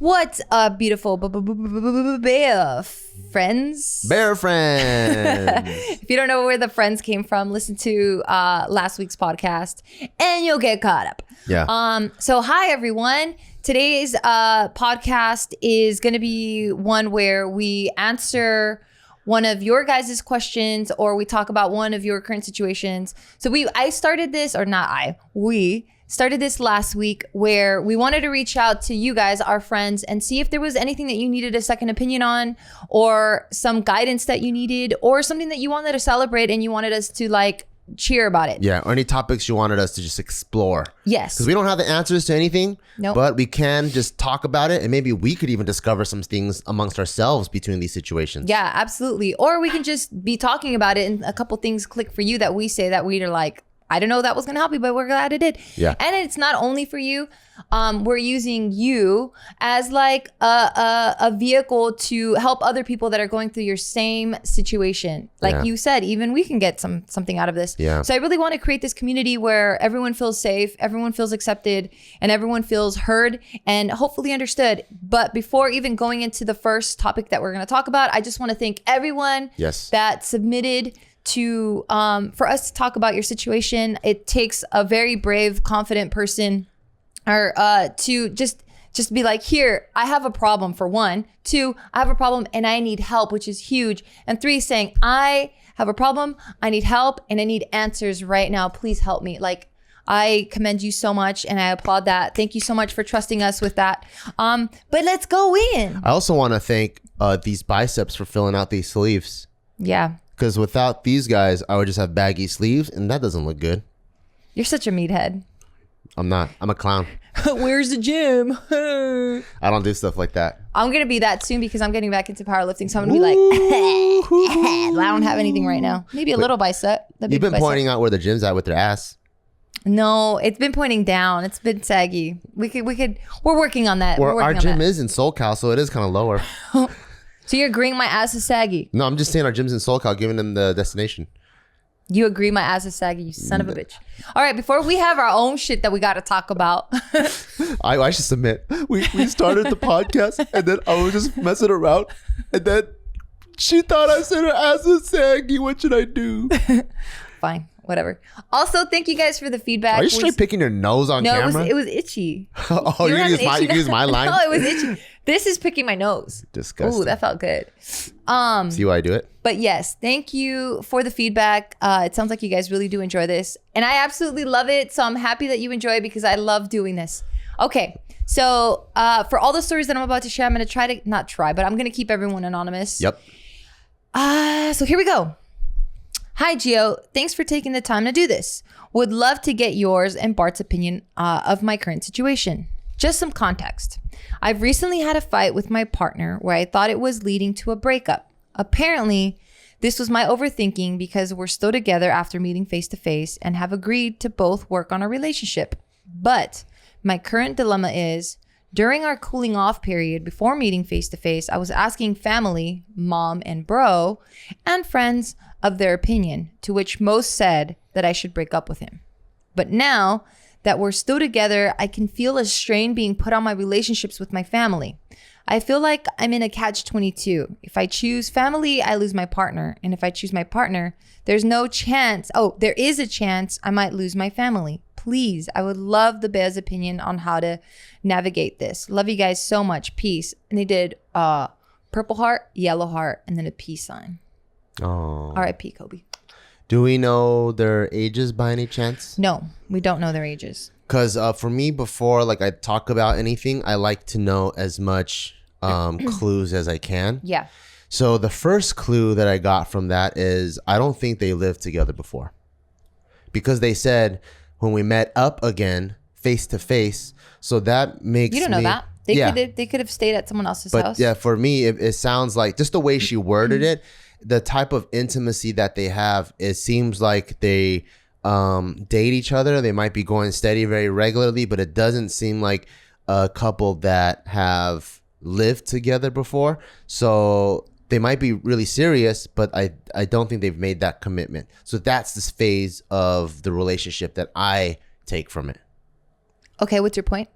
What's up, beautiful bear friends? Bear friends. If you don't know where the friends came from, listen to last week's podcast and you'll get caught up. Yeah. So hi, everyone. Today's podcast is going to be one where we answer one of your guys' questions or we talk about one of your current situations. So we started this last week where we wanted to reach out to you guys, our friends, and see if there was anything that you needed a second opinion on or some guidance that you needed or something that you wanted to celebrate and you wanted us to like cheer about it. Yeah. Or any topics you wanted us to just explore. Yes. Because we don't have the answers to anything, Nope. but we can just talk about it and maybe we could even discover some things amongst ourselves between these situations. Yeah, absolutely. Or we can just be talking about it and a couple things click for you that we say that we are like, I don't know that was going to help you, but we're glad it did. Yeah. And it's not only for you. We're using you as like a vehicle to help other people that are going through your same situation. Like you said, even we can get something out of this. Yeah. So I really want to create this community where everyone feels safe, everyone feels accepted, and everyone feels heard and hopefully understood. But before even going into the first topic that we're going to talk about, I just want to thank everyone that submitted to for us to talk about your situation. It takes a very brave, confident person or to just be like, here, I have a problem, for one. Two, I have a problem and I need help, which is huge. And three, saying, I have a problem, I need help, and I need answers right now. Please help me. Like, I commend you so much and I applaud that. Thank you so much for trusting us with that. But let's go in. I also want to thank these biceps for filling out these sleeves. Yeah. Because without these guys, I would just have baggy sleeves and that doesn't look good. You're such a meathead. I'm not. I'm a clown. Where's the gym? I don't do stuff like that. I'm going to be that soon because I'm getting back into powerlifting. So I'm going to be like, I don't have anything right now. Maybe a little bicep. You've been pointing out where the gym's at with their ass. No, it's been pointing down. It's been saggy. We're working on that. Well, our gym is in SoCal, so it is kind of lower. So you're agreeing my ass is saggy? No, I'm just saying our gym's in SoCal, giving them the destination. You agree my ass is saggy, you son of a bitch. All right, before we have our own shit that we got to talk about. I should submit. We started the podcast and then I was just messing around and then she thought I said her ass is saggy. What should I do? Fine, whatever. Also, thank you guys for the feedback. Are you straight picking your nose on camera? No, it was itchy. Oh, you use my line? No, it was itchy. This is picking my nose. Disgusting. Ooh, that felt good. See why I do it? But yes, thank you for the feedback. It sounds like you guys really do enjoy this. And I absolutely love it. So I'm happy that you enjoy it because I love doing this. Okay, so for all the stories that I'm about to share, I'm going to but I'm going to keep everyone anonymous. Yep. So here we go. Hi, Gio. Thanks for taking the time to do this. Would love to get yours and Bart's opinion of my current situation. Just some context. I've recently had a fight with my partner where I thought it was leading to a breakup. Apparently, this was my overthinking because we're still together after meeting face to face and have agreed to both work on our relationship. But my current dilemma is, during our cooling off period before meeting face to face, I was asking family, mom and bro, and friends of their opinion, to which most said that I should break up with him. But now that we're still together, I can feel a strain being put on my relationships with my family. I feel like I'm in a catch-22. If I choose family, I lose my partner. And if I choose my partner, there is a chance I might lose my family. Please, I would love the bear's opinion on how to navigate this. Love you guys so much. Peace. And they did purple heart, yellow heart, and then a peace sign. Oh. R.I.P. Kobe. Do we know their ages by any chance? No, we don't know their ages. Because for me, before like I talk about anything, I like to know as much clues as I can. Yeah. So the first clue that I got from that is I don't think they lived together before. Because they said when we met up again, face to face. So that makes You don't know that. They could have stayed at someone else's house. But yeah, for me, it sounds like just the way she worded it, the type of intimacy that they have, it seems like they date each other. They might be going steady very regularly, but it doesn't seem like a couple that have lived together before. So they might be really serious, but I don't think they've made that commitment. So that's this phase of the relationship that I take from it. Okay, what's your point?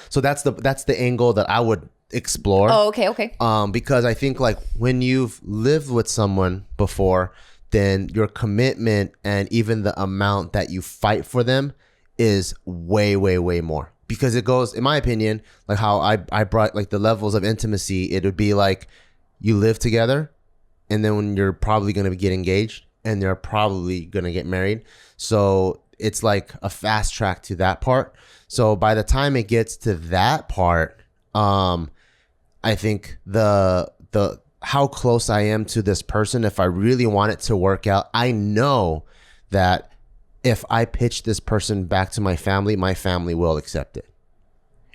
So that's the angle that I would explore. Oh, okay. Because I think like when you've lived with someone before, then your commitment and even the amount that you fight for them is way, way, way more. Because it goes, in my opinion, like how I brought like the levels of intimacy, it would be like you live together and then when you're probably going to get engaged and you're probably going to get married. So it's like a fast track to that part. So by the time it gets to that part, I think the how close I am to this person, if I really want it to work out, I know that if I pitch this person back to my family will accept it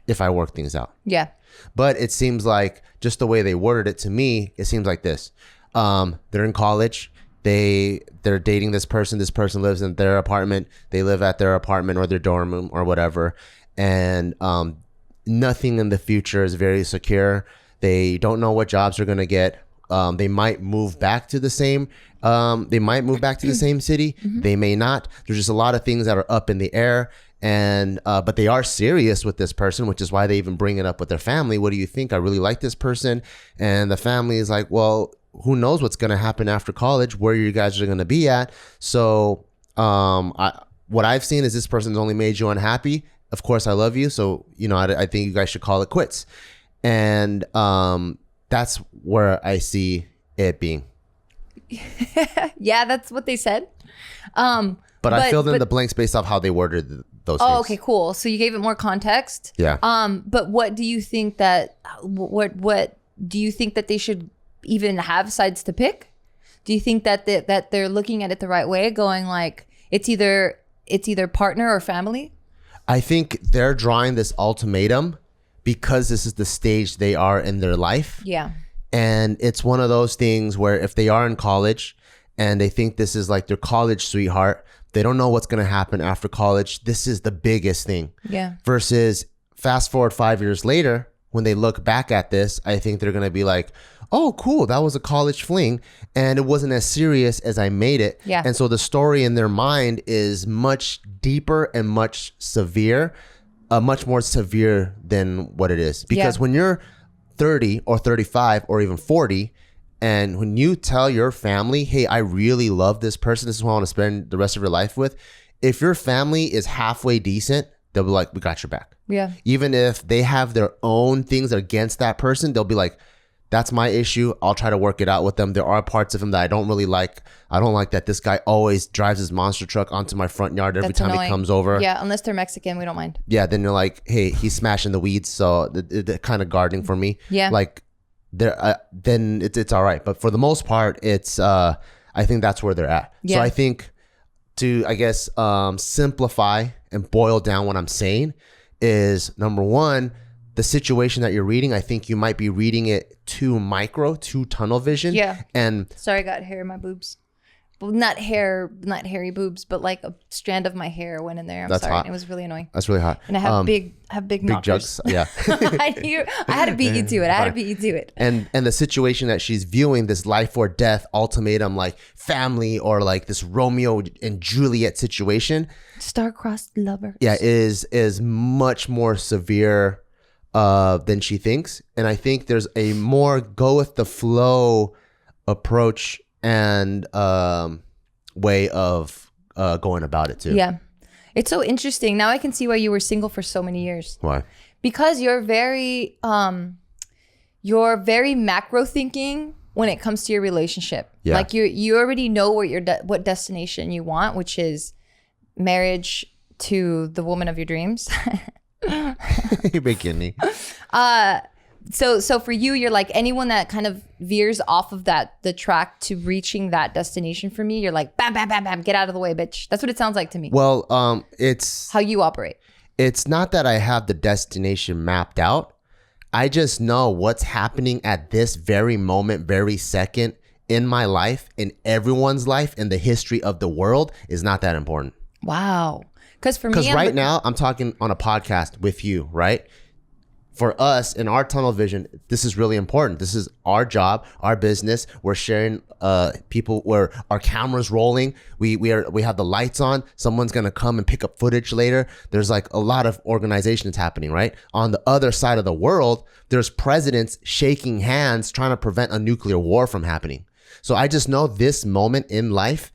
if I work things out. Yeah. But it seems like just the way they worded it to me, it seems like this. They're in college. They're dating this person. This person lives in their apartment. They live at their apartment or their dorm room or whatever. And nothing in the future is very secure. They don't know what jobs they're going to get. They might move back to the same city. They may not. There's just a lot of things that are up in the air. And but they are serious with this person, which is why they even bring it up with their family. What do you think? I really like this person. And the family is like, well, who knows what's going to happen after college, where you guys are going to be at. So what I've seen is this person's only made you unhappy. Of course, I love you. So, I think you guys should call it quits. And that's where I see it being. Yeah, that's what they said. But I filled in the blanks based off how they worded those things. Oh, okay, cool. So you gave it more context. Yeah. But what do you think that what do you think that they should even have sides to pick? Do you think that they're looking at it the right way, going like it's either partner or family? I think they're drawing this ultimatum because this is the stage they are in their life. Yeah. And it's one of those things where if they are in college and they think this is like their college sweetheart, they don't know what's going to happen after college. This is the biggest thing. Yeah. Versus fast forward 5 years later, when they look back at this, I think they're going to be like, oh, cool, that was a college fling. And it wasn't as serious as I made it. Yeah. And so the story in their mind is much deeper and much more severe than what it is. Because when you're 30 or 35 or even 40, and when you tell your family, hey, I really love this person, this is who I want to spend the rest of your life with, if your family is halfway decent, they'll be like, we got your back. Yeah. Even if they have their own things against that person, they'll be like, that's my issue. I'll try to work it out with them. There are parts of him that I don't really like. I don't like that this guy always drives his monster truck onto my front yard every time he comes over. Yeah, unless they're Mexican, we don't mind. Yeah, then you're like, hey, he's smashing the weeds, so they're kind of gardening for me. Yeah. Like, then it's all right. But for the most part, it's I think that's where they're at. Yeah. So I think to, I guess, simplify and boil down what I'm saying is, number one, the situation that you're reading, I think you might be reading it too micro, too tunnel vision. Yeah. And sorry, I got hair in my boobs. Well, not hairy boobs, but like a strand of my hair went in there. I'm sorry. Hot. It was really annoying. That's really hot. And I have big knockers. Jugs. Yeah. I had to beat you to it. I had to beat you to it. And the situation that she's viewing, this life or death ultimatum, like family or like this Romeo and Juliet situation, star-crossed lovers. Yeah, is much more severe than she thinks. And I think there's a more go with the flow approach and way of going about it too. Yeah. It's so interesting. Now I can see why you were single for so many years. Why? Because you're very macro thinking when it comes to your relationship. Yeah. Like you already know what destination you want, which is marriage to the woman of your dreams. You're making me. So for you, you're like, anyone that kind of veers off of the track to reaching that destination for me, you're like, bam, bam, bam, bam, get out of the way, bitch. That's what it sounds like to me. Well, it's how you operate. It's not that I have the destination mapped out. I just know what's happening at this very moment, very second in my life, in everyone's life, in the history of the world is not that important. Wow. Because for me, right now I'm talking on a podcast with you, right? for us in our tunnel vision, this is really important. This is our job, our business. We're sharing people where our camera's rolling. We have the lights on. Someone's gonna come and pick up footage later. There's like a lot of organization that's happening, right? On the other side of the world, there's presidents shaking hands trying to prevent a nuclear war from happening. So I just know this moment in life,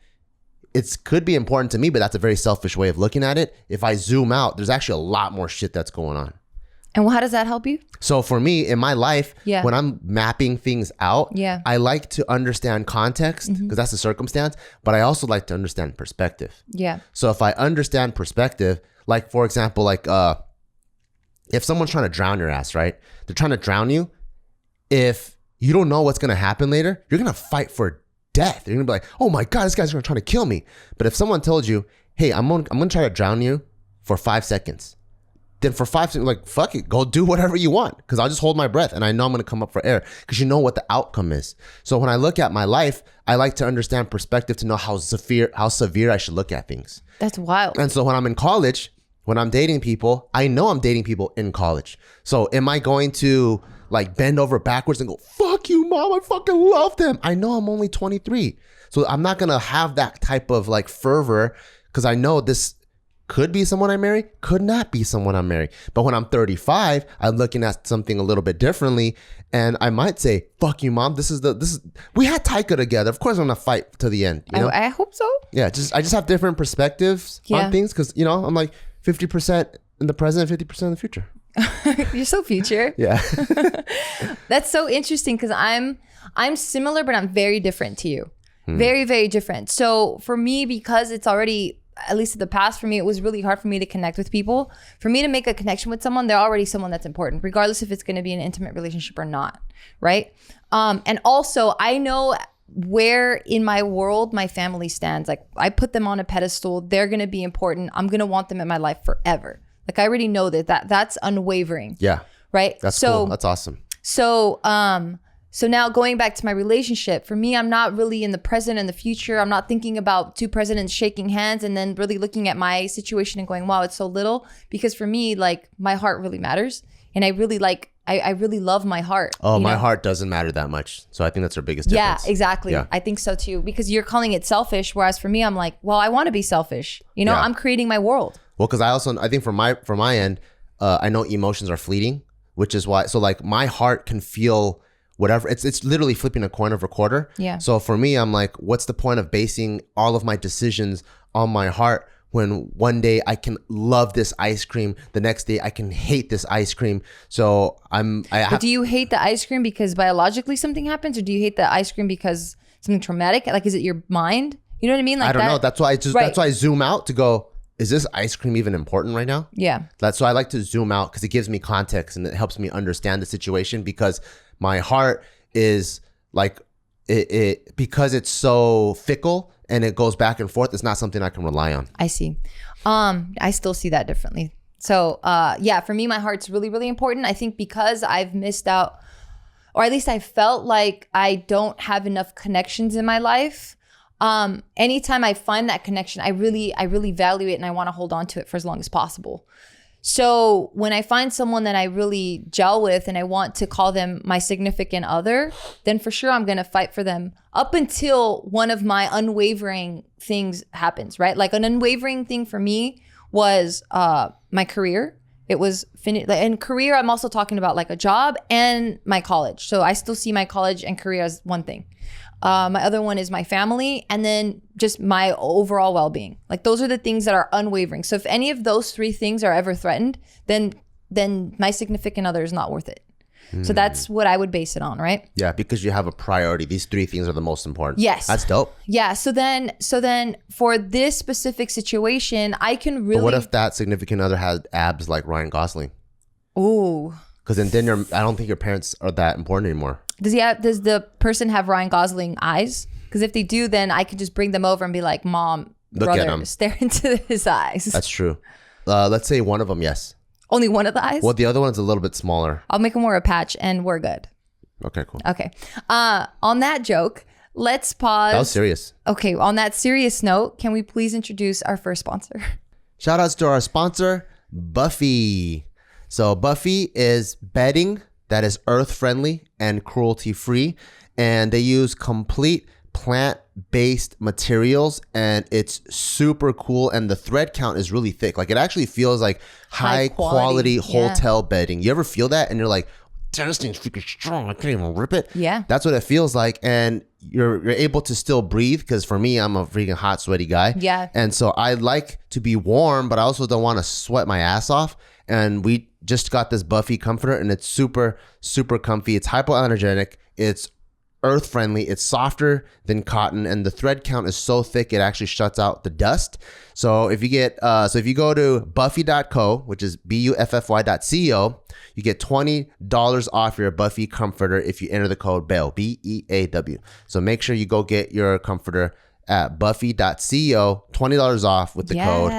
it could be important to me, but that's a very selfish way of looking at it. If I zoom out, there's actually a lot more shit that's going on. And how does that help you? So for me, in my life, Yeah. when I'm mapping things out, Yeah. I like to understand context because that's the circumstance, but I also like to understand perspective. Yeah. So if I understand perspective, like for example, like if someone's trying to drown your ass, right? They're trying to drown you. If you don't know what's going to happen later, you're going to fight for death. You're going to be like, oh my God, this guy's going to try to kill me. But if someone told you, hey, I'm going to try to drown you for 5 seconds, then for 5 seconds, like, fuck it, go do whatever you want because I'll just hold my breath and I know I'm going to come up for air because you know what the outcome is. So when I look at my life, I like to understand perspective to know how severe I should look at things. That's wild. And so when I'm in college, when I'm dating people, I know I'm dating people in college. So am I going to like bend over backwards and go, fuck you, mom, I fucking love them? I know I'm only 23. So I'm not going to have that type of like fervor because I know this could be someone I marry, could not be someone I marry. But when I'm 35, I'm looking at something a little bit differently. And I might say, fuck you, mom. We had Taika together. Of course I'm going to fight to the end. You know? I hope so. Yeah, I just have different perspectives on things because, you know, I'm like 50% in the present, 50% in the future. You're so future. Yeah. That's so interesting because I'm similar, but I'm very different to you. Very, very different. So for me, because it's already, at least in the past for me, it was really hard for me to connect with people. For me to make a connection with someone, they're already someone that's important, regardless if it's going to be an intimate relationship or not, right? And also, I know where in my world my family stands. Like I put them on a pedestal. They're going to be important. I'm going to want them in my life forever. Like I already know that's unwavering. Yeah. Right? That's cool. That's awesome. So now going back to my relationship, for me, I'm not really in the present and the future. I'm not thinking about 2 presidents shaking hands and then really looking at my situation and going, wow, it's so little. Because for me, like my heart really matters. And I really I really love my heart. Oh, my heart doesn't matter that much. So I think that's our biggest difference. Yeah, exactly. Yeah. I think so too. Because you're calling it selfish. Whereas for me, I'm like, well, I want to be selfish. You know, I'm creating my world. Well, because I think from my end, I know emotions are fleeting, which is why. So like my heart can feel whatever. It's literally flipping a coin of a quarter. Yeah. So for me, I'm like, what's the point of basing all of my decisions on my heart when one day I can love this ice cream, the next day I can hate this ice cream? So But do you hate the ice cream because biologically something happens, or do you hate the ice cream because something traumatic? Like, is it your mind? You know what I mean? Like I don't know. That's why that's why I zoom out to go, is this ice cream even important right now? Yeah. That's why I like to zoom out because it gives me context and it helps me understand the situation because my heart is like it because it's so fickle and it goes back and forth. It's not something I can rely on. I see. I still see that differently. So yeah, for me, my heart's really, really important. I think because I've missed out, or at least I felt like I don't have enough connections in my life. Anytime I find that connection, I really value it and I want to hold on to it for as long as possible. So when I find someone that I really gel with and I want to call them my significant other, then for sure I'm going to fight for them up until one of my unwavering things happens, right? Like an unwavering thing for me was my career. It was finished. In career, I'm also talking about like a job and my college. So I still see my college and career as one thing. My other one is my family, and then just my overall well-being. Like those are the things that are unwavering. So if any of those 3 things are ever threatened, then my significant other is not worth it. So that's what I would base it on, right? Yeah, because you have a priority. These 3 things are the most important. Yes. That's dope. Yeah. So then for this specific situation, I can really. But what if that significant other had abs like Ryan Gosling? Ooh. Because then I don't think your parents are that important anymore. Does the person have Ryan Gosling eyes? Because if they do, then I could just bring them over and be like, Mom, Look at brother, him. stare into his eyes. That's true. Let's say one of them, yes. Only one of the eyes? Well, the other one's a little bit smaller. I'll make him wear a patch and we're good. Okay, cool. Okay. On that joke, let's pause. That was serious. Okay. On that serious note, can we please introduce our first sponsor? Shout outs to our sponsor, Buffy. So Buffy is bedding that is earth friendly and cruelty free, and they use complete plant-based materials, and it's super cool, and the thread count is really thick. Like it actually feels like high quality hotel bedding. You ever feel that and you're like, damn, this thing's freaking strong, I can't even rip it? Yeah, that's what it feels like. And you're able to still breathe, because for me, I'm a freaking hot, sweaty guy. Yeah. And so I like to be warm, but I also don't want to sweat my ass off. And we just got this Buffy comforter, and it's super, super comfy. It's hypoallergenic. It's earth friendly. It's softer than cotton, and the thread count is so thick it actually shuts out the dust. So if you get if you go to buffy.co, which is buffy.co, you get $20 off your Buffy comforter if you enter the code BEAW, BEAW. So make sure you go get your comforter at buffy.co, $20 off with the code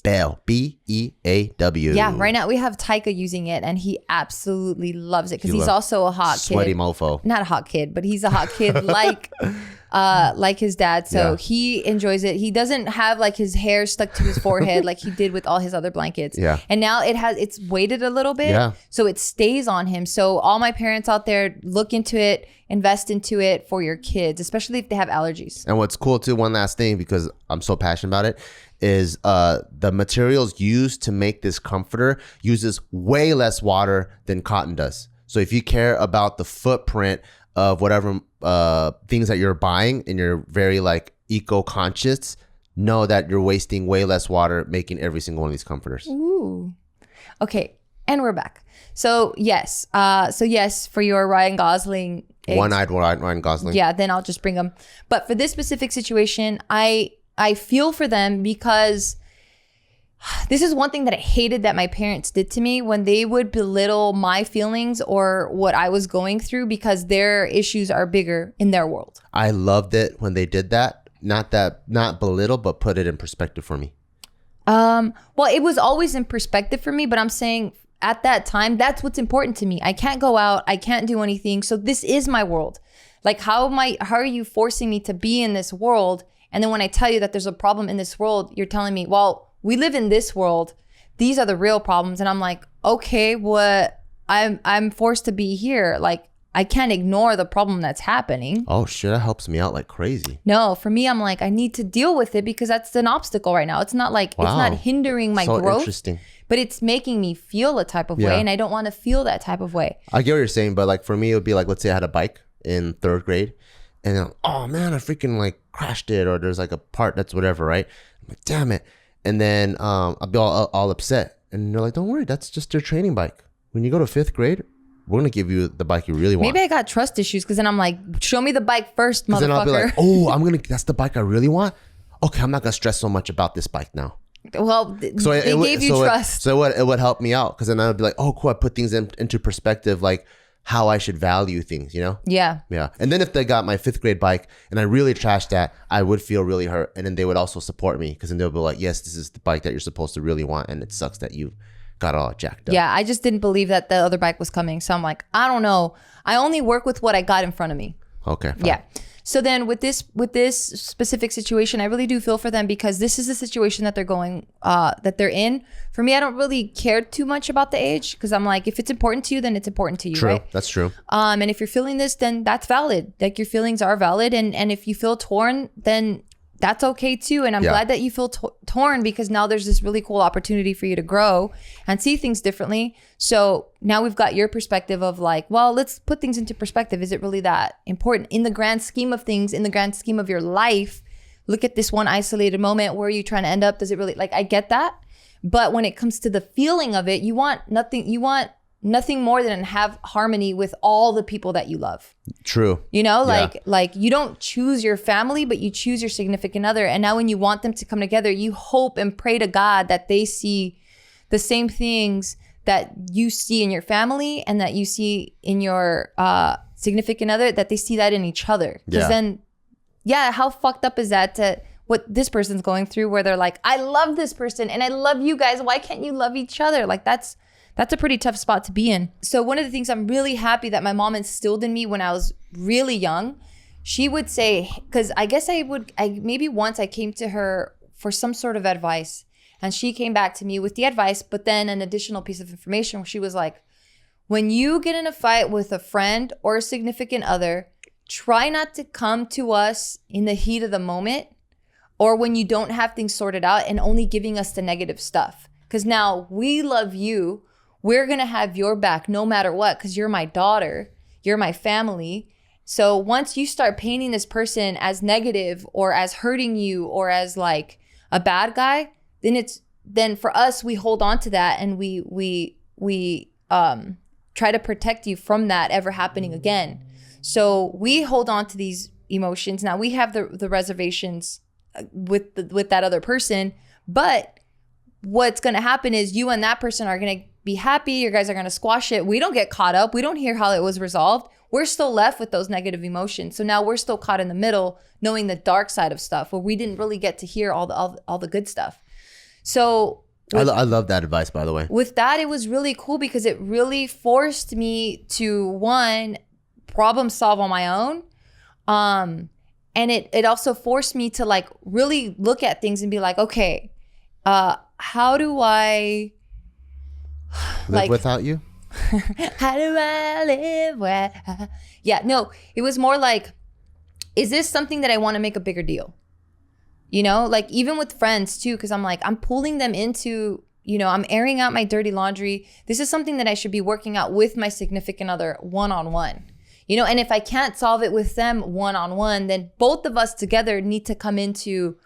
BEAW, BEAW. Yeah, right now we have Taika using it, and he absolutely loves it, because he's also a hot sweaty kid. mofo. Not a hot kid, but he's a hot kid like his dad. So he enjoys it. He doesn't have like his hair stuck to his forehead like he did with all his other blankets. Yeah. And now it's weighted a little bit. Yeah. So it stays on him. So all my parents out there, look into it, invest into it for your kids, especially if they have allergies. And what's cool too, one last thing, because I'm so passionate about it, is the materials used to make this comforter uses way less water than cotton does. So if you care about the footprint of whatever things that you're buying, and you're very like eco-conscious, know that you're wasting way less water making every single one of these comforters. Ooh. Okay, and we're back. So yes, for your Ryan Gosling eggs, one-eyed Ryan Gosling. Yeah, then I'll just bring them. But for this specific situation, I feel for them, because this is one thing that I hated that my parents did to me, when they would belittle my feelings or what I was going through, because their issues are bigger in their world. I loved it when they did that. Not belittle, but put it in perspective for me. Well, it was always in perspective for me, but I'm saying at that time, that's what's important to me. I can't go out. I can't do anything. So this is my world. Like, how are you forcing me to be in this world? And then when I tell you that there's a problem in this world, you're telling me, well, we live in this world. These are the real problems. And I'm like, okay, I'm forced to be here. Like, I can't ignore the problem that's happening. Oh shit, that helps me out like crazy. No, for me, I'm like, I need to deal with it, because that's an obstacle right now. It's not like, It's not hindering my growth. Interesting. But it's making me feel a type of way, and I don't want to feel that type of way. I get what you're saying, but like for me, it would be like, let's say I had a bike in 3rd grade, and then, oh man, I freaking like crashed it, or there's like a part that's whatever, right? I'm like, damn it. And then I'll be all upset. And they're like, don't worry, that's just your training bike. When you go to 5th grade, we're going to give you the bike you really want. Maybe I got trust issues, because then I'm like, show me the bike first, motherfucker. Then I'll be like, oh, that's the bike I really want? Okay, I'm not going to stress so much about this bike now. Well, they gave you trust. So it would help me out, because then I would be like, oh, cool, I put things into perspective, like how I should value things, you know? Yeah. Yeah. And then if they got my 5th grade bike and I really trashed that, I would feel really hurt. And then they would also support me, because then they'll be like, yes, this is the bike that you're supposed to really want. And it sucks that you got all jacked up. Yeah. I just didn't believe that the other bike was coming. So I'm like, I don't know. I only work with what I got in front of me. Okay. Fine. Yeah. So then with this specific situation, I really do feel for them, because this is the situation that they're in. For me, I don't really care too much about the age, because I'm like, if it's important to you, then it's important to you. True. Right? That's true. And if you're feeling this, then that's valid. Like, your feelings are valid. And if you feel torn, then that's okay too. And I'm glad that you feel torn, because now there's this really cool opportunity for you to grow and see things differently. So now we've got your perspective of like, well, let's put things into perspective. Is it really that important in the grand scheme of things, in the grand scheme of your life? Look at this one isolated moment. Where are you trying to end up? Does it really, like, I get that. But when it comes to the feeling of it, you want nothing more than have harmony with all the people that you love. True. You know, like you don't choose your family, but you choose your significant other. And now when you want them to come together, you hope and pray to God that they see the same things that you see in your family and that you see in your significant other, that they see that in each other. Because then, how fucked up is that to what this person's going through, where they're like, I love this person and I love you guys. Why can't you love each other? Like, that's a pretty tough spot to be in. So one of the things I'm really happy that my mom instilled in me when I was really young, she would say, because I guess maybe once I came to her for some sort of advice, And she came back to me with the advice, but then an additional piece of information where she was like, when you get in a fight with a friend or a significant other, try not to come to us in the heat of the moment or when you don't have things sorted out and only giving us the negative stuff. Because now we love you. We're going to have your back no matter what, because you're my daughter. You're my family. So once you start painting this person as negative or as hurting you or as like a bad guy, then for us, we hold on to that and we try to protect you from that ever happening again. So we hold on to these emotions. Now we have the reservations with that other person, but what's going to happen is you and that person are going to be happy. You guys are going to squash it. We don't get caught up. We don't hear how it was resolved. We're still left with those negative emotions. So now we're still caught in the middle, knowing the dark side of stuff where we didn't really get to hear all the good stuff. So I love that advice, by the way. With that, it was really cool because it really forced me to, one, problem solve on my own. And it also forced me to like really look at things and be like, okay, how do I live without you? How do I live without? Yeah, no, it was more like, is this something that I want to make a bigger deal? You know, like even with friends too, because I'm like, I'm pulling them into, you know, I'm airing out my dirty laundry. This is something that I should be working out with my significant other one-on-one. You know, and if I can't solve it with them one-on-one, then both of us together need to come into,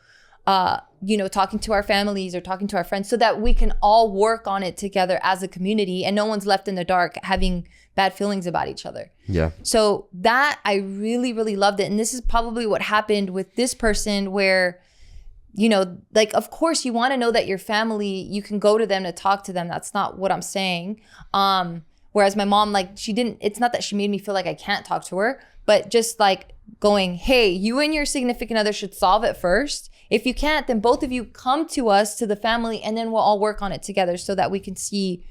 you know, talking to our families or talking to our friends so that we can all work on it together as a community and no one's left in the dark having bad feelings about each other. Yeah. So that I really, really loved it. And this is probably what happened with this person where, you know, like, of course you want to know that your family, you can go to them to talk to them. That's not what I'm saying. Whereas my mom, like it's not that she made me feel like I can't talk to her, but just like going, hey, you and your significant other should solve it first. If you can't, then both of you come to us, to the family, and then we'll all work on it together so that we can see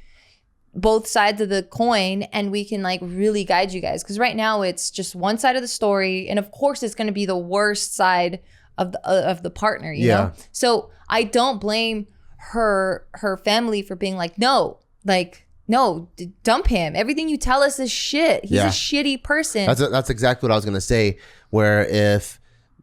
both sides of the coin and we can like really guide you guys. Because right now it's just one side of the story. And of course it's going to be the worst side of the partner, you know? So I don't blame her family for being like, no, dump him. Everything you tell us is shit. He's a shitty person. That's exactly what I was going to say, where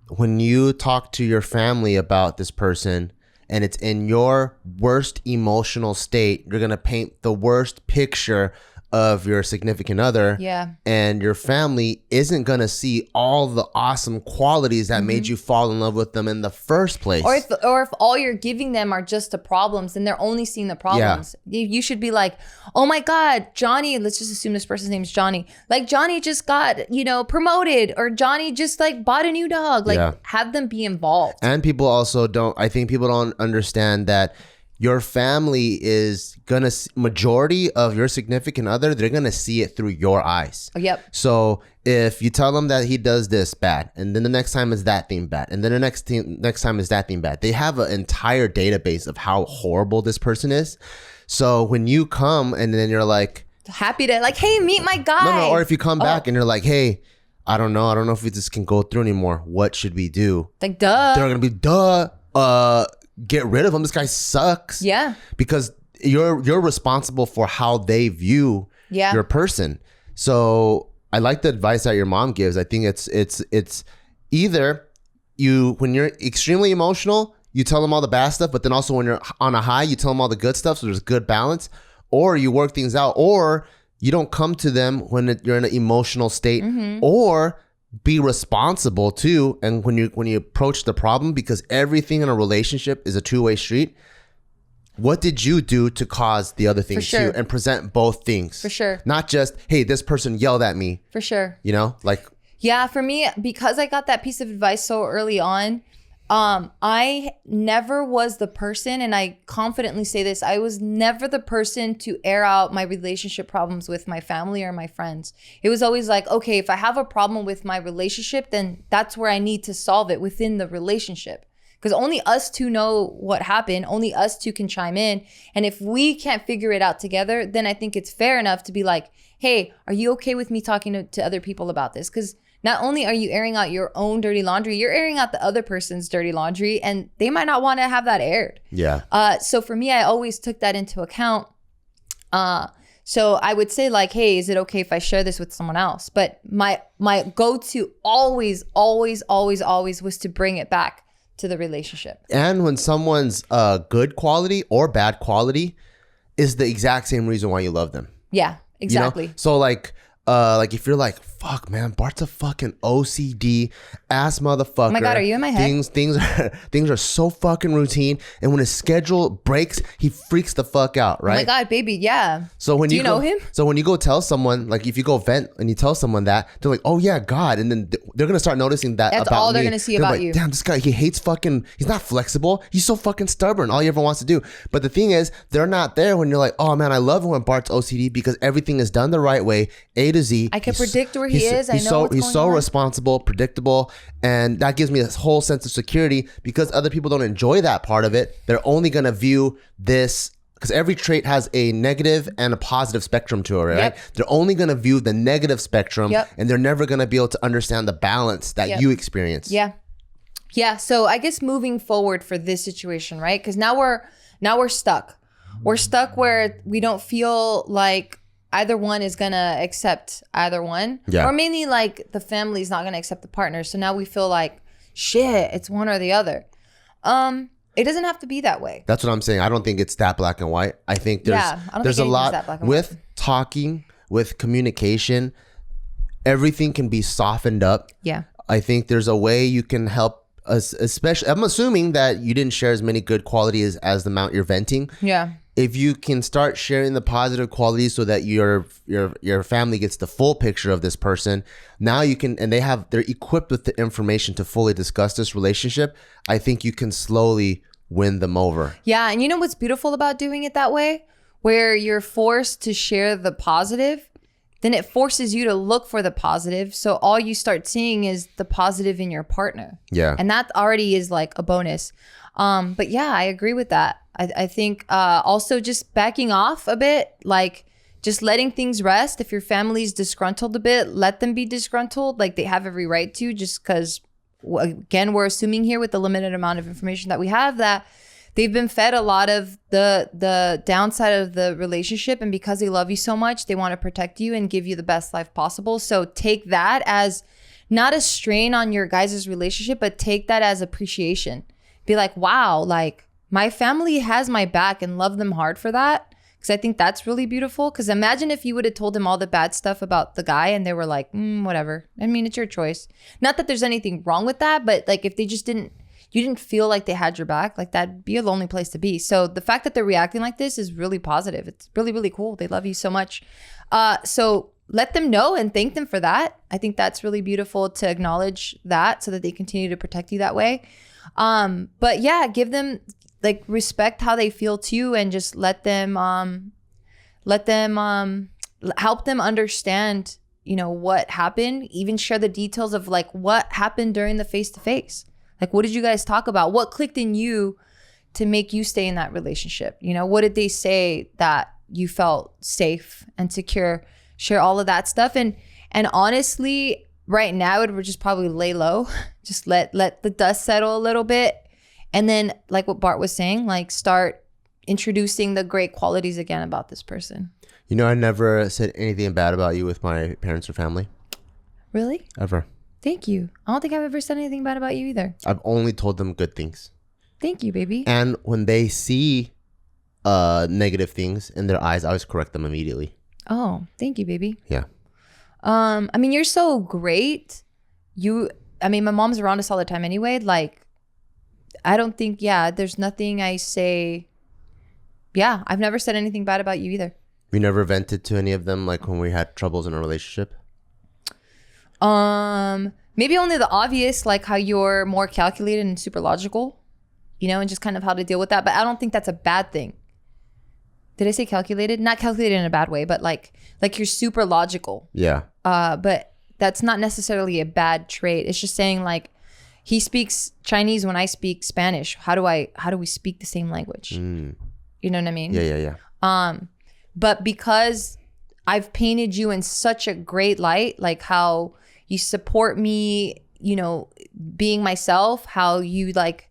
when you talk to your family about this person and it's in your worst emotional state, you're going to paint the worst picture of your significant other. Yeah. And your family isn't going to see all the awesome qualities that made you fall in love with them in the first place. Or if all you're giving them are just the problems and they're only seeing the problems. Yeah. You should be like, oh my God, Johnny, let's just assume this person's name is Johnny. Like Johnny just got, you know, promoted, or Johnny just like bought a new dog. Like have them be involved. And people also I think people don't understand that your family is gonna, majority of your significant other, they're gonna see it through your eyes. Oh, yep. So if you tell them that he does this bad, and then the next time is that thing bad, and then the next time is that thing bad, they have an entire database of how horrible this person is. So when you come and then you're like happy to like, hey, meet my guy. No, or if you come back and you're like, hey, I don't know if we just can go through anymore. What should we do? Like, duh. They're gonna be get rid of him. This guy sucks. Yeah. Because you're responsible for how they view your person. So I like the advice that your mom gives. I think it's either when you're extremely emotional, you tell them all the bad stuff, but then also when you're on a high, you tell them all the good stuff. So there's good balance, or you work things out, or you don't come to them when you're in an emotional state, or be responsible too. And when you approach the problem, because everything in a relationship is a two-way street, what did you do to cause the other thing too? And present both things. For sure. Not just, hey, this person yelled at me. For sure. You know, like. Yeah, for me, because I got that piece of advice so early on, I never was the person, and I confidently say this, I was never the person to air out my relationship problems with my family or my friends. It was always like, okay, if I have a problem with my relationship, then that's where I need to solve it within the relationship. Because only us two know what happened. Only us two can chime in. And if we can't figure it out together, then I think it's fair enough to be like, hey, are you okay with me talking to other people about this? Because not only are you airing out your own dirty laundry, you're airing out the other person's dirty laundry, and they might not want to have that aired. Yeah. So for me, I always took that into account. So I would say like, hey, is it okay if I share this with someone else? But my go-to always was to bring it back to the relationship. And when someone's good quality or bad quality is the exact same reason why you love them. Yeah, exactly. You know? So like if you're like, fuck man, Bart's a fucking OCD ass motherfucker. Oh my God, are you in my head? Things are so fucking routine, and when his schedule breaks, he freaks the fuck out, right? Oh my God, baby, yeah. So when Do you know him? So when you go tell someone, like if you go vent and you tell someone that, they're like, oh yeah, God, and then they're gonna start noticing that That's about all they're me. gonna see They're about like, you. damn, this guy, he hates fucking, he's not flexible. He's so fucking stubborn. All he ever wants to do. But the thing is, they're not there when you're like, oh man, I love it when Bart's OCD because everything is done the right way, A to Z. I can predict where he is. I know what's He's going so on. responsible, predictable, and that gives me this whole sense of security because other people don't enjoy that part of it. They're only going to view this because every trait has a negative and a positive spectrum to it, right? Yep. They're only going to view the negative spectrum, Yep. and they're never going to be able to understand the balance that Yep. you experience. Yeah. Yeah. So I guess moving forward for this situation, right? Because now we're stuck. We're stuck where we don't feel like either one is gonna accept either one. Yeah. Or mainly like the family's not gonna accept the partner. So now we feel like shit, it's one or the other. It doesn't have to be that way. That's what I'm saying. I don't think it's that black and white. I think I don't think there's a anything's lot that black and with white. talking, with communication. Everything can be softened up. Yeah. I think there's a way you can help us, especially, I'm assuming that you didn't share as many good qualities as the amount you're venting. Yeah. If you can start sharing the positive qualities so that your family gets the full picture of this person, now you can, and they're equipped with the information to fully discuss this relationship. I think you can slowly win them over. Yeah. And you know what's beautiful about doing it that way? Where you're forced to share the positive, then it forces you to look for the positive. So all you start seeing is the positive in your partner. Yeah. And that already is like a bonus. But yeah, I agree with that. I think also just backing off a bit, like just letting things rest. If your family's disgruntled a bit, let them be disgruntled. Like they have every right to, just because, again, we're assuming here with the limited amount of information that we have that they've been fed a lot of the downside of the relationship. And because they love you so much, they want to protect you and give you the best life possible. So take that as not a strain on your guys' relationship, but take that as appreciation. Be like, wow, like my family has my back, and love them hard for that. Because I think that's really beautiful. Because imagine if you would have told them all the bad stuff about the guy and they were like, whatever. I mean, it's your choice. Not that there's anything wrong with that, but like if they just you didn't feel like they had your back, like that'd be a lonely place to be. So the fact that they're reacting like this is really positive. It's really, really cool. They love you so much. So let them know and thank them for that. I think that's really beautiful to acknowledge that so that they continue to protect you that way. But yeah, give them like respect how they feel too, and just let them help them understand, you know, what happened. Even share the details of like what happened during the face-to-face. Like, what did you guys talk about? What clicked in you to make you stay in that relationship? You know, what did they say that you felt safe and secure? Share all of that stuff. And honestly, right now, it would just probably lay low. Just let the dust settle a little bit. And then, like what Bart was saying, like start introducing the great qualities again about this person. You know, I never said anything bad about you with my parents or family. Really? Ever. Thank you. I don't think I've ever said anything bad about you either. I've only told them good things. Thank you, baby. And when they see negative things in their eyes, I always correct them immediately. Oh, thank you, baby. Yeah. I mean, you're so great. I mean, my mom's around us all the time anyway. Like, I don't think, there's nothing I say. Yeah, I've never said anything bad about you either. You never vented to any of them, like when we had troubles in a relationship? Maybe only the obvious, like how you're more calculated and super logical, you know, and just kind of how to deal with that. But I don't think that's a bad thing. Did I say calculated? Not calculated in a bad way, but like you're super logical. Yeah. But that's not necessarily a bad trait. It's just saying like he speaks Chinese when I speak Spanish. How do we speak the same language? You know what I mean? Yeah. But because I've painted you in such a great light, like how you support me, you know, being myself, how you like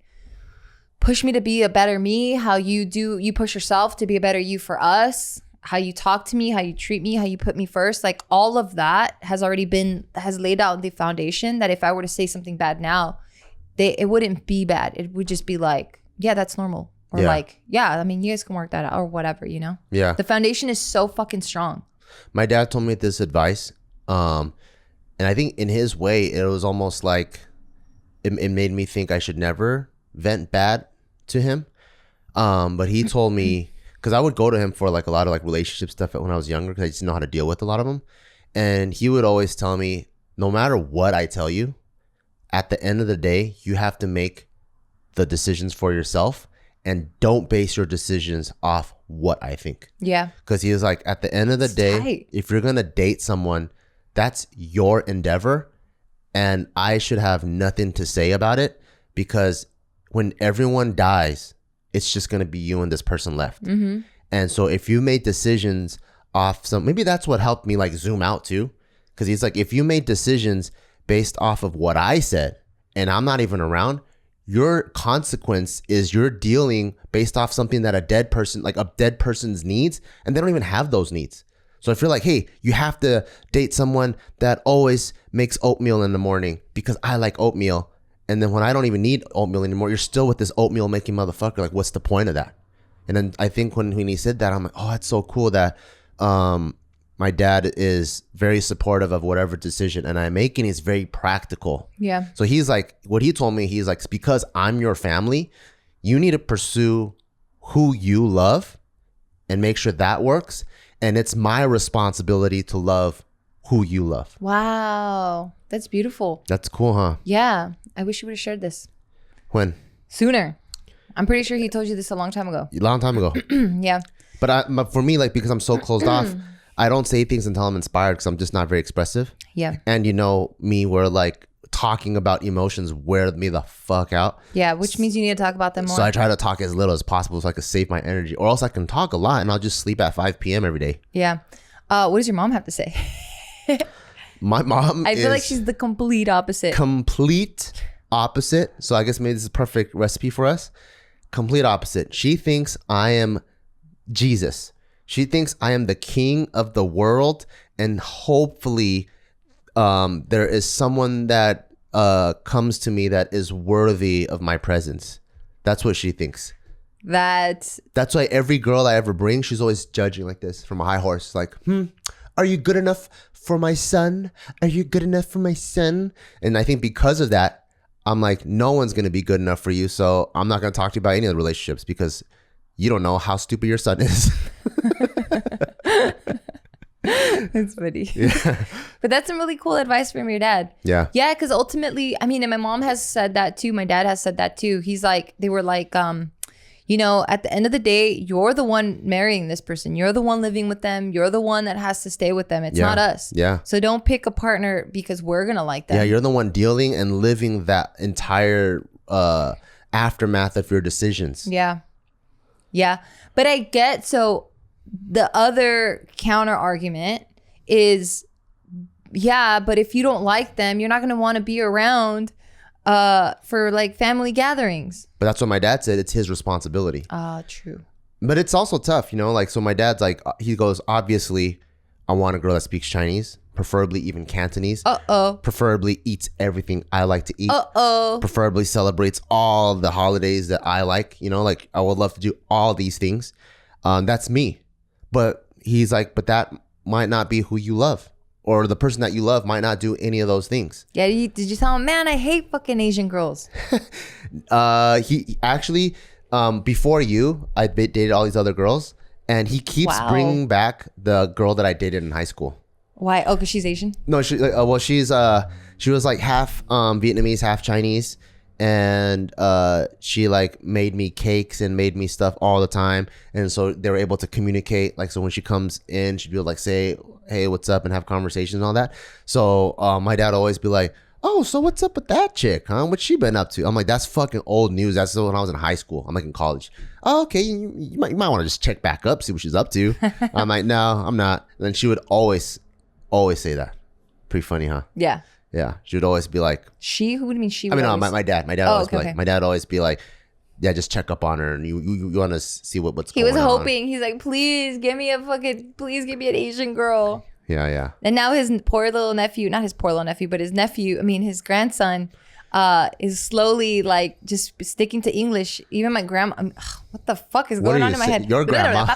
push me to be a better me, how you push yourself to be a better you for us, how you talk to me, how you treat me, how you put me first. Like all of that has laid out the foundation that if I were to say something bad now, it wouldn't be bad. It would just be like, yeah, that's normal. Or like, yeah, I mean, you guys can work that out or whatever, you know? Yeah. The foundation is so fucking strong. My dad told me this advice. And I think in his way, it was almost like it made me think I should never vent bad to him. But he told me, because I would go to him for like a lot of like relationship stuff when I was younger, because I just didn't know how to deal with a lot of them. And he would always tell me, no matter what I tell you, at the end of the day, you have to make the decisions for yourself. And don't base your decisions off what I think. Yeah. Because he was like, at the end of the day, if you're going to date someone, that's your endeavor. And I should have nothing to say about it. Because when everyone dies, it's just going to be you and this person left. Mm-hmm. And so if you made decisions off maybe that's what helped me like zoom out too. Because he's like, if you made decisions based off of what I said and I'm not even around, your consequence is you're dealing based off something that a dead person's needs, and they don't even have those needs. So if you're like, hey, you have to date someone that always makes oatmeal in the morning because I like oatmeal, and then when I don't even need oatmeal anymore, you're still with this oatmeal making motherfucker. Like, what's the point of that? And then I think when he said that, I'm like, oh, that's so cool that my dad is very supportive of whatever decision and I'm making is very practical. Yeah. So he's like, what he told me, he's like, because I'm your family, you need to pursue who you love and make sure that works. And it's my responsibility to love who you love. Wow. That's beautiful. That's cool, huh? Yeah. I wish you would have shared this. When? Sooner. I'm pretty sure he told you this a long time ago. A long time ago. Yeah. But for me, like, because I'm so closed off, I don't say things until I'm inspired because I'm just not very expressive. Yeah. And you know me, where like talking about emotions wear me the fuck out. Yeah, which means you need to talk about them more. So I try to talk as little as possible so I can save my energy, or else I can talk a lot and I'll just sleep at 5 p.m. every day. Yeah. What does your mom have to say? My mom I feel like she's the complete opposite. Complete opposite. So I guess maybe this is a perfect recipe for us. Complete opposite. She thinks I am Jesus. She thinks I am the king of the world, and hopefully there is someone that comes to me that is worthy of my presence. That's what she thinks. That's why every girl I ever bring, she's always judging like this from a high horse. Like, are you good enough for my son? Are you good enough for my son? And I think because of that, I'm like, no one's going to be good enough for you. So I'm not going to talk to you about any of the relationships because you don't know how stupid your son is. That's funny. Yeah. But that's some really cool advice from your dad. Yeah. Yeah, because ultimately, I mean, and my mom has said that too. My dad has said that too. He's like, they were like, you know, at the end of the day, you're the one marrying this person. You're the one living with them. You're the one that has to stay with them. It's not us. Yeah. So don't pick a partner because we're going to like them. Yeah, you're the one dealing and living that entire aftermath of your decisions. Yeah. Yeah. But I get, so the other counter argument is, yeah, but if you don't like them, you're not going to want to be around for like family gatherings. But that's what my dad said. It's his responsibility. True. But it's also tough, you know, like, so my dad's like, he goes, obviously, I want a girl that speaks Chinese, preferably even Cantonese. Preferably eats everything I like to eat. Preferably celebrates all the holidays that I like, you know, like I would love to do all these things. That's me. But he's like, but that might not be who you love, or the person that you love might not do any of those things. Yeah. Did you tell him, man, I hate fucking Asian girls? He actually, before you, I dated all these other girls, and he keeps bringing back the girl that I dated in high school. Why? Oh, because she's Asian? No, she was like half Vietnamese, half Chinese. And she like made me cakes and made me stuff all the time. And so they were able to communicate. Like, so when she comes in, she'd be able to like say, hey, what's up, and have conversations and all that. So my dad would always be like, oh, so what's up with that chick, huh? What's she been up to? I'm like, that's fucking old news. That's when I was in high school. I'm like in college. Oh, okay, you might want to just check back up, see what she's up to. I'm like, no, I'm not. And then she would always say that. Pretty funny, huh? Yeah. Yeah, she would always be like, She? Who would you mean she? I mean, no, always... my dad. My dad Oh, always okay, be like, okay. my dad would always be like, yeah, just check up on her, and you want to see what's He going on. was hoping. He's like, please give me an Asian girl. Yeah. And now his poor little nephew, not his poor little nephew, but his grandson, is slowly like just sticking to English. Even my grandma, what the fuck is going on in my head? Your grandma.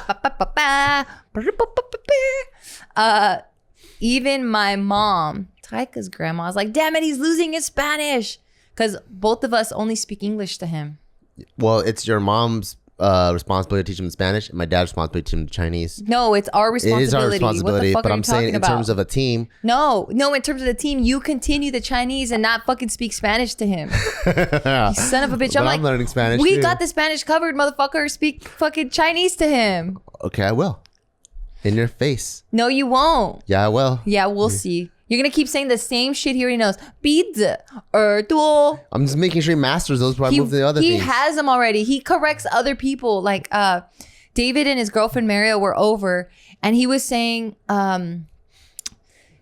Even my mom, Taika's grandma, is like, damn it, he's losing his Spanish. Because both of us only speak English to him. Well, it's your mom's responsibility to teach him Spanish, and my dad's responsibility to teach him Chinese. No, it's our responsibility. It is our responsibility, what the fuck but are I'm you saying in talking terms about? of a team. No, in terms of the team, you continue the Chinese and not fucking speak Spanish to him. You son of a bitch. But I'm learning Spanish we too. got the Spanish covered, motherfucker. Speak fucking Chinese to him. Okay, I will. In your face. No, you won't. Yeah, I will. Yeah, we'll see. You're going to keep saying the same shit he already knows. Pizza, erdo. I'm just making sure he masters those before I move to the other things. He has them already. He corrects other people. Like David and his girlfriend Mario were over, and he was saying something.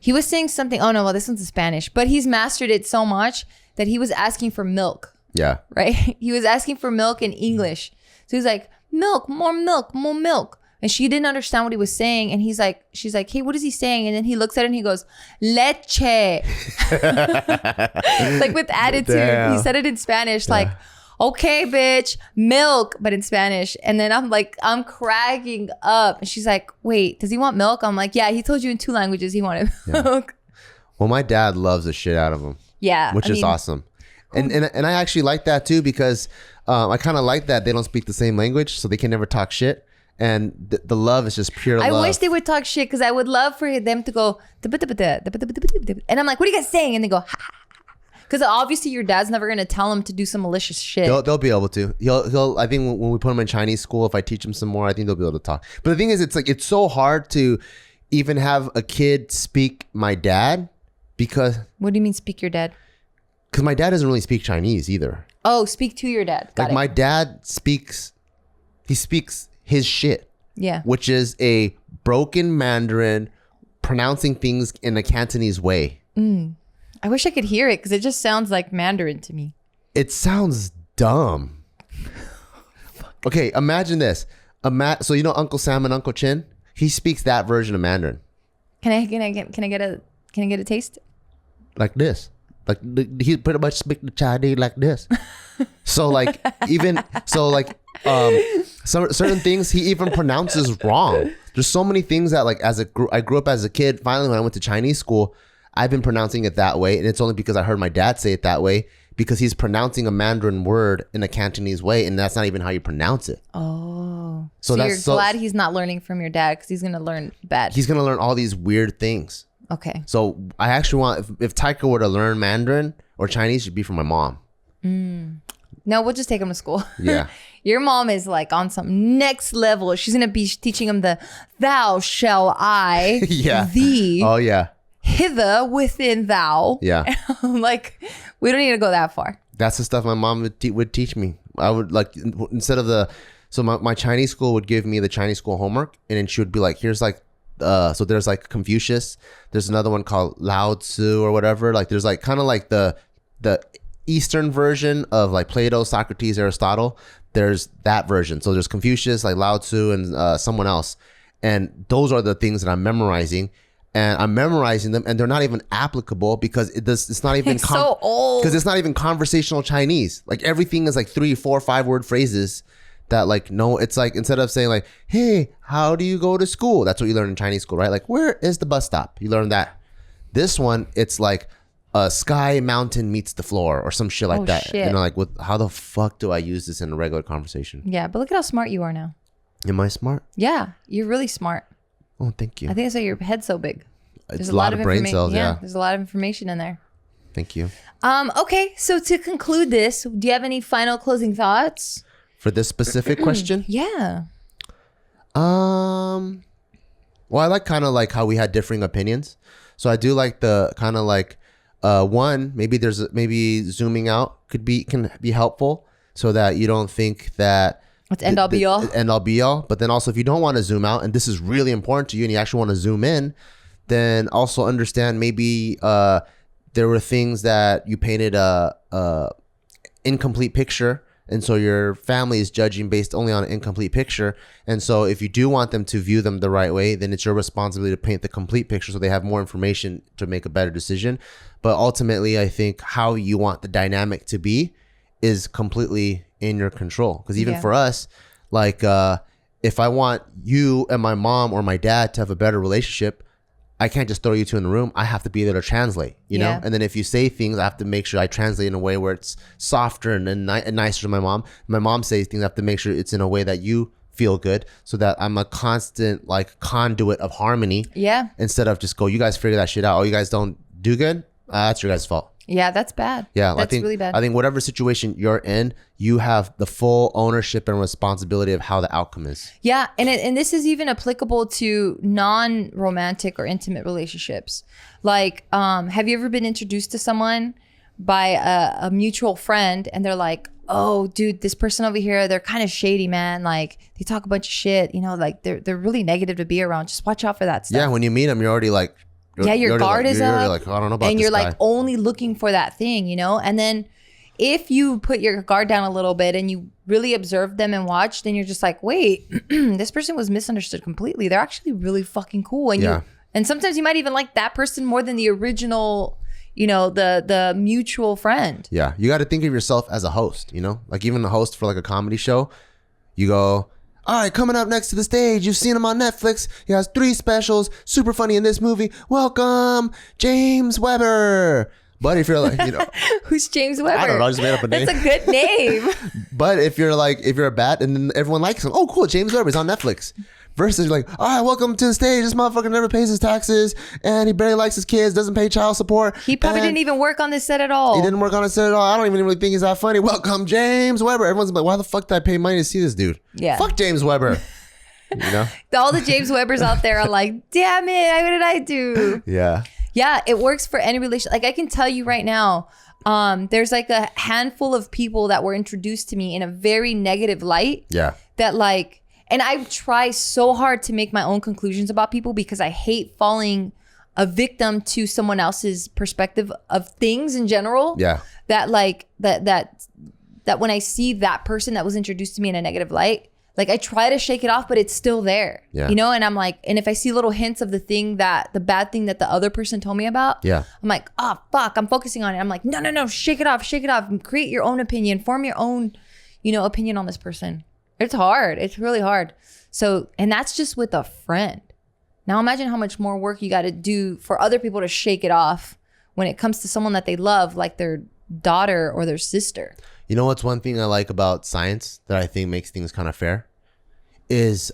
Oh no, well, this one's in Spanish, but he's mastered it so much that he was asking for milk. Yeah. Right? He was asking for milk in English. So he's like, milk, more milk, more milk. And she didn't understand what he was saying. And she's like, hey, what is he saying? And then he looks at her and he goes, leche. Like with attitude. Damn. He said it in Spanish, like, okay, bitch, milk, but in Spanish. And then I'm cracking up. And she's like, wait, does he want milk? I'm like, yeah, he told you in 2 languages he wanted milk. Well, my dad loves the shit out of him. Yeah. Which is awesome. And I actually like that too, because I kind of like that they don't speak the same language, so they can never talk shit. And the love is just pure love. I wish they would talk shit, because I would love for them to go, and I'm like, what are you guys saying? And they go, ha. Because obviously your dad's never going to tell him to do some malicious shit. They'll be able to. He'll. I think when we put him in Chinese school, if I teach him some more, I think they'll be able to talk. But the thing is, it's so hard to even have a kid speak my dad, because... What do you mean speak your dad? Because my dad doesn't really speak Chinese either. Oh, speak to your dad. Got it. My dad speaks his shit. Yeah. Which is a broken Mandarin pronouncing things in a Cantonese way. I wish I could hear it, because it just sounds like Mandarin to me. It sounds dumb. Okay, imagine this. So you know Uncle Sam and Uncle Chin? He speaks that version of Mandarin. Can I get a taste? Like this. Like he pretty much speaks the Chinese like this. So like certain things he even pronounces wrong. There's so many things that like I grew up as a kid. Finally, when I went to Chinese school, I've been pronouncing it that way, and it's only because I heard my dad say it that way, because he's pronouncing a Mandarin word in a Cantonese way, and that's not even how you pronounce it. Oh, so you're glad he's not learning from your dad, because he's gonna learn bad. He's gonna learn all these weird things. Okay. So I actually want, if Taika were to learn Mandarin or Chinese, it should be from my mom. No, we'll just take him to school. Yeah. Your mom is like on some next level. She's going to be teaching him the thou shall I, yeah. thee, oh yeah, hither within thou. Yeah. Like, we don't need to go that far. That's the stuff my mom would teach me. I would like, instead of so my Chinese school would give me the Chinese school homework, and then she would be like, here's like, so there's like Confucius. There's another one called Lao Tzu or whatever. Like there's like kind of like the Eastern version of like Plato, Socrates, Aristotle. There's that version. So there's Confucius, like Lao Tzu, and someone else. And those are the things that I'm memorizing. And I'm memorizing them, and they're not even applicable, because it's not even so old. Because it's not even conversational Chinese. Like everything is like 3, 4, 5 word phrases. That like, no, it's like, instead of saying like, hey, how do you go to school? That's what you learn in Chinese school, right? Like, where is the bus stop? You learn that. This one, it's like sky mountain meets the floor or some shit like that. Shit. You know, like, how the fuck do I use this in a regular conversation? Yeah, but look at how smart you are now. Am I smart? Yeah, you're really smart. Oh, thank you. I think that's why your head's so big. There's a lot of brain cells, yeah. There's a lot of information in there. Thank you. Okay, so to conclude this, do you have any final closing thoughts? For this specific question? Yeah. Well, I like kind of like how we had differing opinions. So I do like the kind of like one, maybe zooming out can be helpful, so that you don't think that it's end all be all. End all be all. But then also, if you don't want to zoom out, and this is really important to you, and you actually want to zoom in, then also understand maybe there were things that you painted a incomplete picture, and so your family is judging based only on an incomplete picture. And so if you do want them to view them the right way, then it's your responsibility to paint the complete picture so they have more information to make a better decision. But ultimately, I think how you want the dynamic to be is completely in your control. Because even for us, like if I want you and my mom or my dad to have a better relationship, I can't just throw you two in the room. I have to be there to translate, you know? And then if you say things, I have to make sure I translate in a way where it's softer and nicer to my mom. My mom says things, I have to make sure it's in a way that you feel good, so that I'm a constant like conduit of harmony. Yeah. Instead of just go, you guys figure that shit out. Oh, you guys don't do good? That's your guys' fault. Yeah, that's bad. Yeah, that's really bad. I think whatever situation you're in, you have the full ownership and responsibility of how the outcome is. Yeah, and this is even applicable to non-romantic or intimate relationships. Like, have you ever been introduced to someone by a mutual friend, and they're like, oh, dude, this person over here, they're kind of shady, man. Like, they talk a bunch of shit, you know, like they're really negative to be around. Just watch out for that stuff. Yeah, when you meet them, you're already like, your guard is up. You're like, I don't know about this and you're guy. like only looking for that thing, you know? And then if you put your guard down a little bit and you really observe them and watch, then you're just like, wait, this person was misunderstood completely. They're actually really fucking cool. And and sometimes you might even like that person more than the original, you know, the mutual friend. Yeah. You got to think of yourself as a host, you know? Like even the host for like a comedy show, you go, all right, coming up next to the stage, you've seen him on Netflix. He has 3 specials, super funny in this movie. Welcome, James Weber. But if you're like, you know. Who's James Weber? I don't know, I just made up a name. That's a good name. But if you're a bat and then everyone likes him, oh, cool, James Weber is on Netflix. Versus you're like, all right, welcome to the stage. This motherfucker never pays his taxes and he barely likes his kids, doesn't pay child support. He probably didn't even work on this set at all. He didn't work on the set at all. I don't even really think he's that funny. Welcome, James Weber. Everyone's like, why the fuck did I pay money to see this dude? Yeah. Fuck James Weber. You know? All the James Webers out there are like, damn it, what did I do? Yeah. Yeah, it works for any relation. Like I can tell you right now, there's like a handful of people that were introduced to me in a very negative light. Yeah. That like, and I try so hard to make my own conclusions about people because I hate falling a victim to someone else's perspective of things in general. Yeah. That like, that when I see that person that was introduced to me in a negative light, like I try to shake it off, but it's still there, you know? And I'm like, and if I see little hints of the bad thing that the other person told me about, I'm like, oh, fuck, I'm focusing on it. I'm like, no, shake it off. Create your own opinion, form your own, you know, opinion on this person. It's hard. It's really hard. So, and that's just with a friend. Now imagine how much more work you got to do for other people to shake it off when it comes to someone that they love, like their daughter or their sister. You know what's one thing I like about science that I think makes things kind of fair is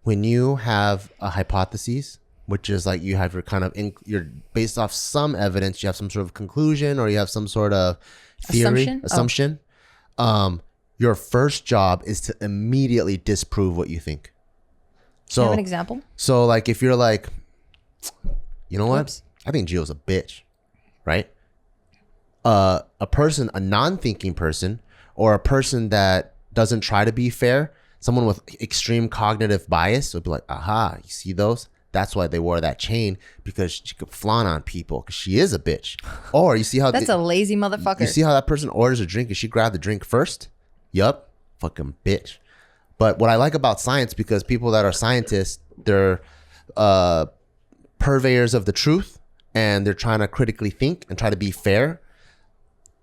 when you have a hypothesis, which is like you have your kind of you're based off some evidence, you have some sort of conclusion or you have some sort of theory assumption. Your first job is to immediately disprove what you think. So, do you have an example? So like if you're like, you know what? I think Gio's a bitch, right? A non-thinking person or a person that doesn't try to be fair, someone with extreme cognitive bias would be like, aha, you see those? That's why they wore that chain, because she could flaunt on people because she is a bitch. Or you see how that's a lazy motherfucker. You see how that person orders a drink and she grabbed the drink first? Yup, fucking bitch. But what I like about science, because people that are scientists, they're purveyors of the truth and they're trying to critically think and try to be fair.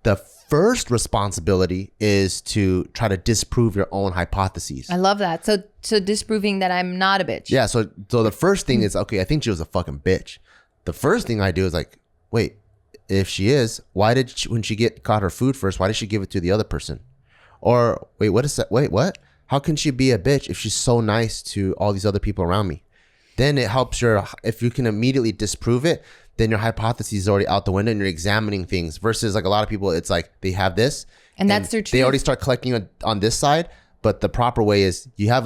The first responsibility is to try to disprove your own hypotheses. I love that. So disproving that I'm not a bitch. Yeah. So the first thing is, okay, I think Gio's a fucking bitch. The first thing I do is like, wait, if she is, why did she, when she got her food first, why did she give it to the other person? Or wait, what is that? Wait, what? How can she be a bitch if she's so nice to all these other people around me? Then it helps if you can immediately disprove it, then your hypothesis is already out the window and you're examining things. Versus like a lot of people, it's like they have this and that's their truth. They already start collecting on this side, but the proper way is you have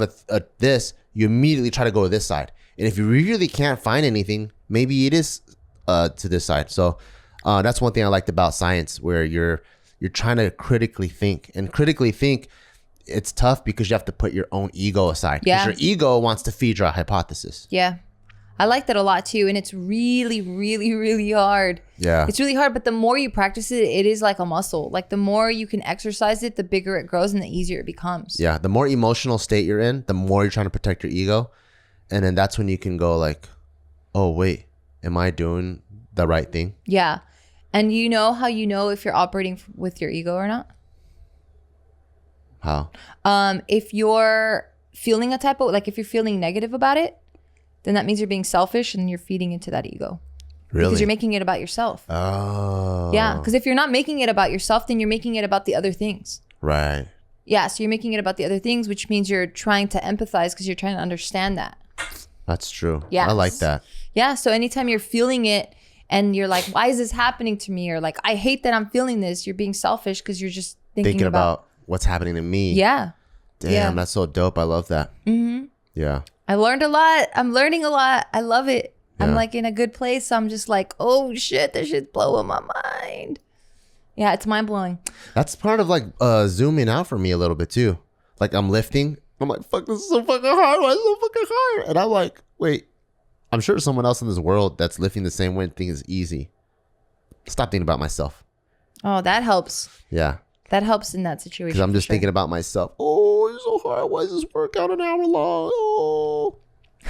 this, you immediately try to go to this side. And if you really can't find anything, maybe it is to this side. So that's one thing I liked about science, where you're trying to critically think. And critically think, it's tough because you have to put your own ego aside. Yeah. Because your ego wants to feed your hypothesis. Yeah. I like that a lot too. And it's really, really, really hard. Yeah. It's really hard. But the more you practice it, it is like a muscle. Like the more you can exercise it, the bigger it grows and the easier it becomes. Yeah. The more emotional state you're in, the more you're trying to protect your ego. And then that's when you can go like, oh, wait, am I doing the right thing? Yeah. And you know how you know if you're operating with your ego or not? How? If you're feeling a type of, like if you're feeling negative about it, then that means you're being selfish and you're feeding into that ego. Really? Because you're making it about yourself. Oh. Yeah. Because if you're not making it about yourself, then you're making it about the other things. Right. Yeah. So you're making it about the other things, which means you're trying to empathize because you're trying to understand that. That's true. Yeah. I like that. Yeah. So anytime you're feeling it and you're like, why is this happening to me? Or like, I hate that I'm feeling this. You're being selfish because you're just thinking about what's happening to me. Yeah. Damn, yeah. That's so dope. I love that. Mm-hmm. Yeah. I learned a lot. I'm learning a lot. I love it. Yeah. I'm like in a good place. I'm just like, oh shit, this shit's blowing my mind. Yeah, it's mind blowing. That's part of like zooming out for me a little bit too. Like I'm lifting. I'm like, fuck, this is so fucking hard. Why is it so fucking hard? And I'm like, wait, I'm sure someone else in this world that's lifting the same way and thinks it's easy. Stop thinking about myself. Oh, that helps. Yeah. That helps in that situation. Because I'm just thinking about myself. Oh, it's so hard. Why is this workout an hour long? Oh.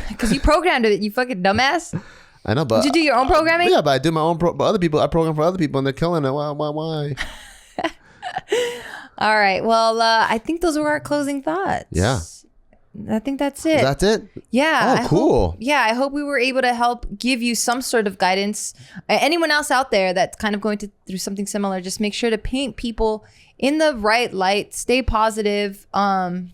Because you programmed it, you fucking dumbass. I know, but did you do your own programming? Yeah, but I do my own. But other people, I program for other people, and they're killing it. Why? All right. Well, I think those were our closing thoughts. Yeah. I think that's it. That's it? Yeah. Oh, cool. I hope we were able to help give you some sort of guidance. Anyone else out there that's kind of going through something similar, just make sure to paint people in the right light. Stay positive.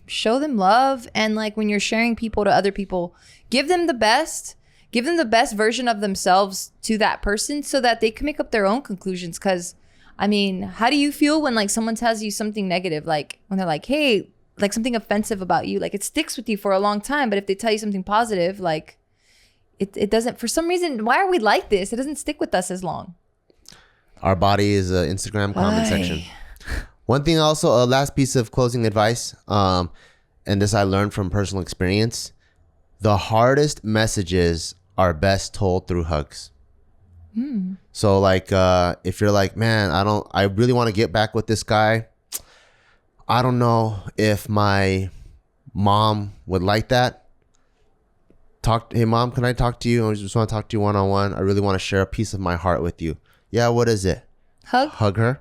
Show them love. And like when you're sharing people to other people, give them the best. Give them the best version of themselves to that person so that they can make up their own conclusions. Because, I mean, how do you feel when like someone tells you something negative? Like when they're like, hey, like something offensive about you, like it sticks with you for a long time. But if they tell you something positive, like it doesn't, for some reason, why are we like this? It doesn't stick with us as long. Our body is an Instagram comment section. One thing also, a last piece of closing advice, and this I learned from personal experience, the hardest messages are best told through hugs. So like, if you're like, man, I really want to get back with this guy. I don't know if my mom would like that. Hey mom, can I talk to you? I just want to talk to you one-on-one. I really want to share a piece of my heart with you. Yeah, what is it? Hug her.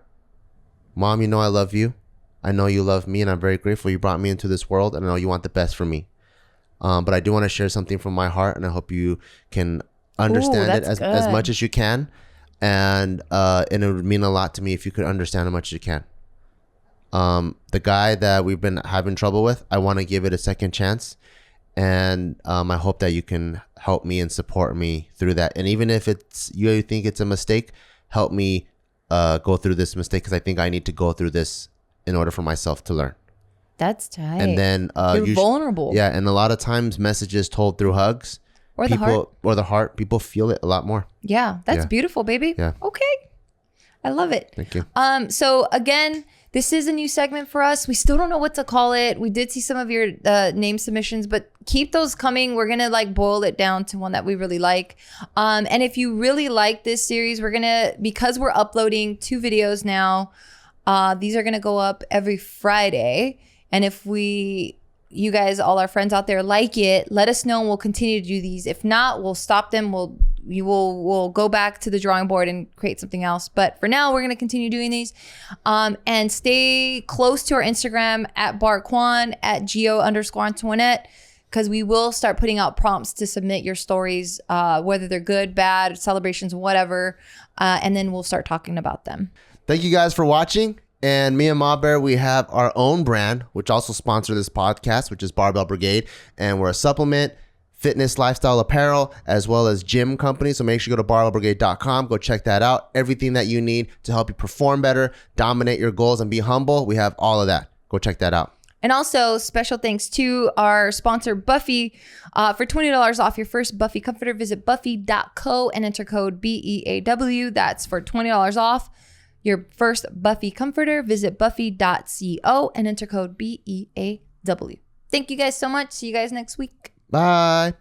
Mom, you know I love you. I know you love me and I'm very grateful you brought me into this world and I know you want the best for me. But I do want to share something from my heart and I hope you can understand it as much as you can. And it would mean a lot to me if you could understand as much as you can. The guy that we've been having trouble with, I want to give it a second chance. And I hope that you can help me and support me through that. And even if you think it's a mistake, help me go through this mistake because I think I need to go through this in order for myself to learn. That's tight. And then you're vulnerable. Yeah, and a lot of times messages told through hugs or the heart, people feel it a lot more. Yeah, that's beautiful, baby. Yeah. Okay. I love it. Thank you. So again, this is a new segment for us. We still don't know what to call it. We did see some of your name submissions, but keep those coming. We're going to like boil it down to one that we really like. And if you really like this series, because we're uploading 2 videos now, these are going to go up every Friday. And if you guys, all our friends out there like it, let us know and we'll continue to do these. If not, we'll stop them. We'll go back to the drawing board and create something else. But for now, we're going to continue doing these. And stay close to our Instagram at barquan, at geo_Antoinette, because we will start putting out prompts to submit your stories, whether they're good, bad, celebrations, whatever. And then we'll start talking about them. Thank you guys for watching. And me and Ma Bear, we have our own brand, which also sponsor this podcast, which is Barbell Brigade. And we're a supplement, fitness, lifestyle apparel, as well as gym company. So make sure you go to barbellbrigade.com. Go check that out. Everything that you need to help you perform better, dominate your goals, and be humble. We have all of that. Go check that out. And also, special thanks to our sponsor, Buffy. For $20 off your first Buffy comforter, visit buffy.co and enter code BEAW. That's for $20 off your first Buffy comforter. Visit buffy.co and enter code BEAW. Thank you guys so much. See you guys next week. Bye.